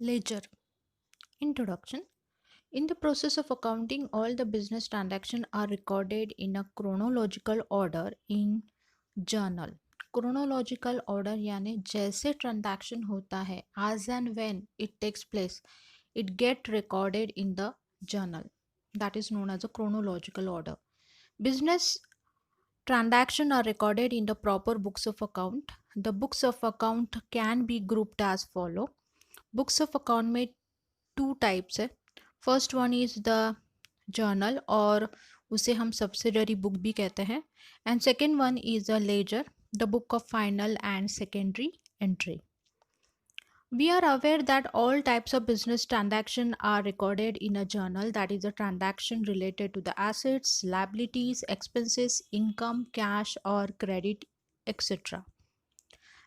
Ledger. Introduction. In the process of accounting, all the business transactions are recorded in a chronological order in journal. Chronological order यानी जैसे transaction होता है, as and when it takes place, it get recorded in the journal. That is known as a chronological order. Business transactions are recorded in the proper books of account. The books of account can be grouped as follow. Books of account में two types है. First one is the journal और उसे हम subsidiary book भी कहते हैं. And second one is the ledger, the book of final and secondary entry. We are aware that all types of business transaction are recorded in a journal, that is a transaction related to the assets, liabilities, expenses, income, cash or credit, etc.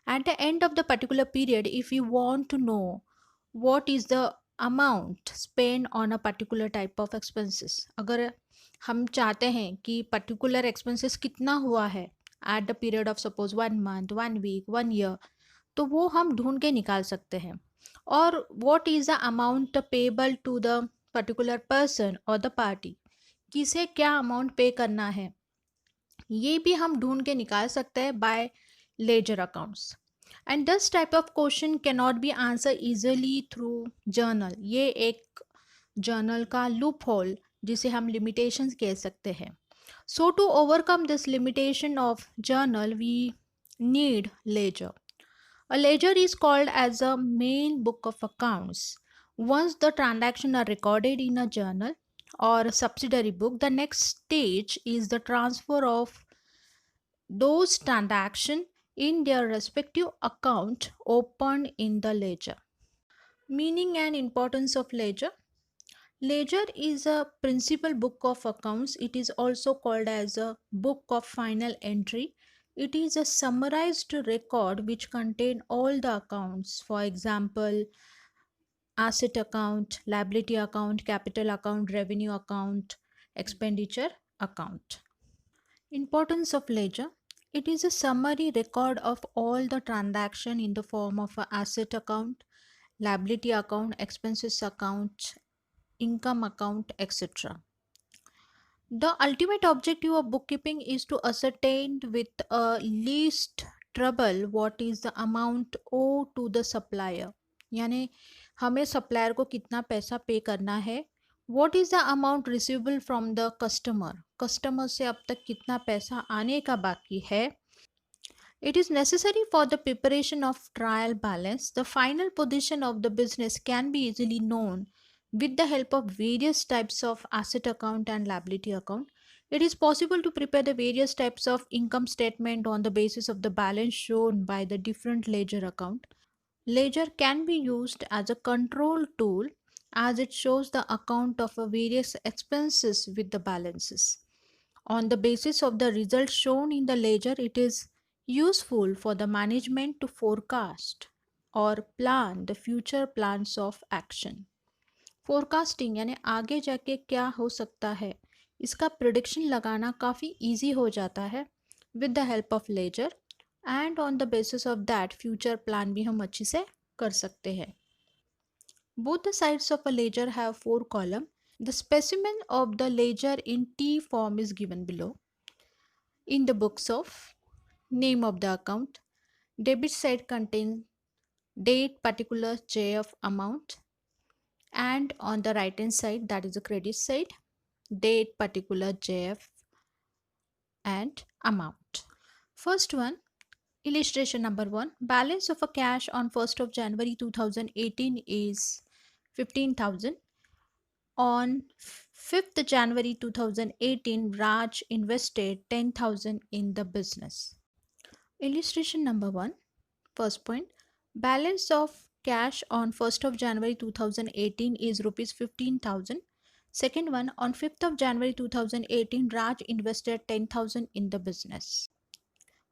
At the end of the particular period, if you want to know what is the amount spent on a particular type of expenses, अगर हम चाहते हैं कि particular expenses कितना हुआ है at the period of suppose 1 month, 1 week, 1 year, तो वो हम ढूंढ के निकाल सकते हैं. और what is the amount payable to the particular person or the party, किसे क्या अमाउंट पे करना है, ये भी हम ढूंढ के निकाल सकते हैं by ledger accounts. And this type of question can not be answer easily through journal. ये एक जर्नल का लूप होल जिसे हम लिमिटेशंस कह सकते हैं. So to overcome this limitation of journal we need ledger. A ledger is called as a main book of accounts. Once the transactions are recorded in a journal or subsidiary book, the next stage is the transfer of those transactions in their respective account opened in the ledger. Meaning and importance of ledger. Ledger is a principal book of accounts. It is also called as a book of final entry. It is a summarized record which contain all the accounts. For example, asset account, liability account, capital account, revenue account, expenditure account. Importance of ledger. It is a summary record of all the transaction in the form of a asset account, liability account, expenses account, income account, etc. The ultimate objective of bookkeeping is to ascertain with a least trouble what is the amount owed to the supplier. यानी हमें supplier को कितना पैसा पे करना है. What is the amount receivable from the customer? Customer से अब तक कितना पैसा आने का बाकी है. It is necessary for the preparation of trial balance. The final position of the business can be easily known with the help of various types of asset account and liability account. It is possible to prepare the various types of income statement on the basis of the balance shown by the different ledger account. Ledger can be used as a control tool as it shows the account of a various expenses with the balances. On the basis of the results shown in the ledger, it is useful for the management to forecast or plan the future plans of action. Forecasting यानी आगे जाके क्या हो सकता है, इसका prediction लगाना काफ़ी इजी हो जाता है with the help of ledger. And on the basis of that future plan भी हम अच्छे से कर सकते हैं. Both the sides of a ledger have 4 columns. The specimen of the ledger in T form is given below. In the books of name of the account, debit side contains date, particular JF amount, and on the right hand side, that is the credit side, date, particular JF and amount. First one, illustration number 1, balance of a cash on 1st of January 2018 is 15,000. On 5th January 2018, Raj invested 10,000 in the business. Illustration number 1, first point, balance of cash on 1st of January 2018 is rupees 15,000. Second one, on 5th of January 2018, Raj invested 10,000 in the business.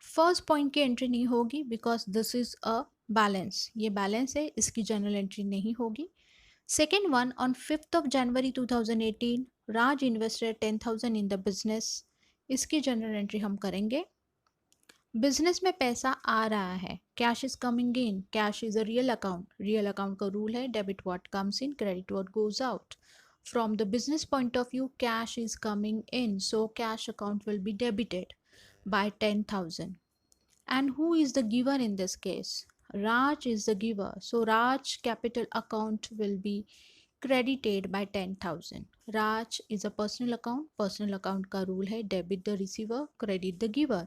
First point की entry नहीं होगी because this is a balance. ये balance है, इसकी journal entry नहीं होगी. Second one, on 5th of January 2018, Raj invested 10,000 in the business. इसकी journal entry हम करेंगे. बिजनेस में पैसा आ रहा है, cash is coming in, cash is a real account का रूल है debit what comes in, credit what goes out. From the business point of view, cash is coming in, so cash account will be debited by 10,000. And who is the giver in this case? Raj is the giver, so Raj capital account will be credited by 10,000. Raj is a personal account का rule है debit the receiver, credit the giver.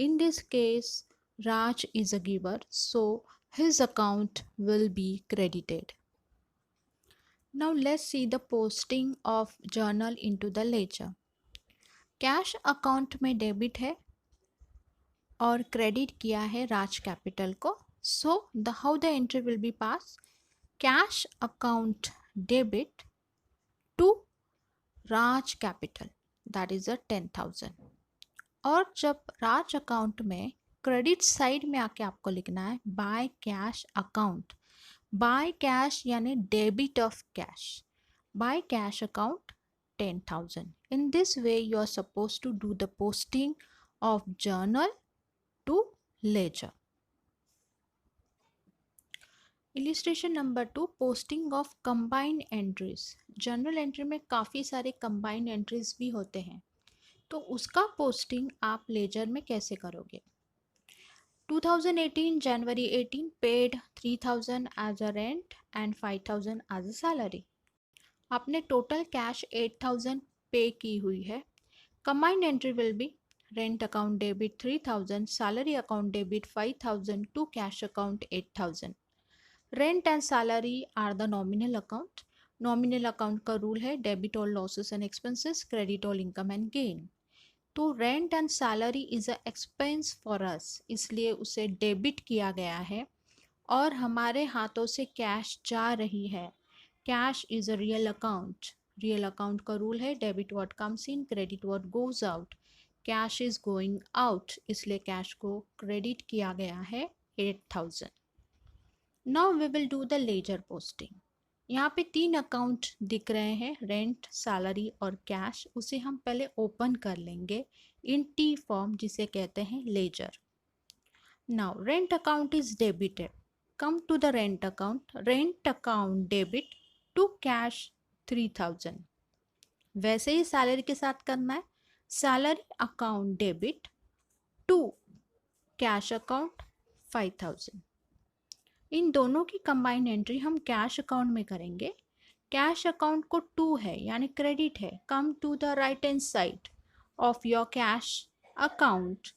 In this case, Raj is a giver, so his account will be credited. Now let's see the posting of journal into the ledger. Cash account में debit है और credit किया है Raj capital को. So the how the entry will be pass, cash account debit to Raj capital, that is a 10,000. और जब Raj account में credit side में आके आपको लिखना है by cash account. By cash यानी debit of cash. By cash account 10,000. In this way, you are supposed to do the posting of journal to ledger. Illustration number 2, posting of combined entries. Journal entry में काफ़ी सारे combined entries भी होते हैं, तो उसका posting आप ledger में कैसे करोगे. 2018 January 18 paid 3,000 as a rent and 5,000 as a salary. आपने टोटल कैश 8,000 पे की हुई है. Combined entry will be rent account debit 3,000, salary account debit 5,000 to cash account 8,000. Rent and salary are the nominal account. Nominal account का rule है debit all losses and expenses, credit all income and gain. तो rent and salary is a expense for us, इसलिए उसे debit किया गया है और हमारे हाथों से कैश जा रही है. Cash is a real account. Real account का रूल है debit what comes in, credit what goes out. Cash is going out, इसलिए कैश को क्रेडिट किया गया है 8,000. Now we will do the ledger posting. यहाँ पे 3 अकाउंट दिख रहे हैं, रेंट, सैलरी और कैश. उसे हम पहले ओपन कर लेंगे इन टी फॉर्म, जिसे कहते हैं ledger. Now rent account is debited. Come to the rent account. Rent account debit to cash 3,000. वैसे ही सैलरी के साथ करना है. Salary account debit to cash account 5,000. इन दोनों की कंबाइंड एंट्री हम कैश अकाउंट में करेंगे. कैश अकाउंट को 2 है यानी क्रेडिट है. Come to the right hand side of your cash account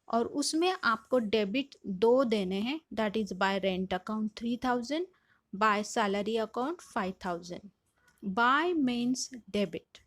और उसमें आपको डेबिट 2 देने हैं, that is by rent account 3,000, by salary account 5,000. By means debit.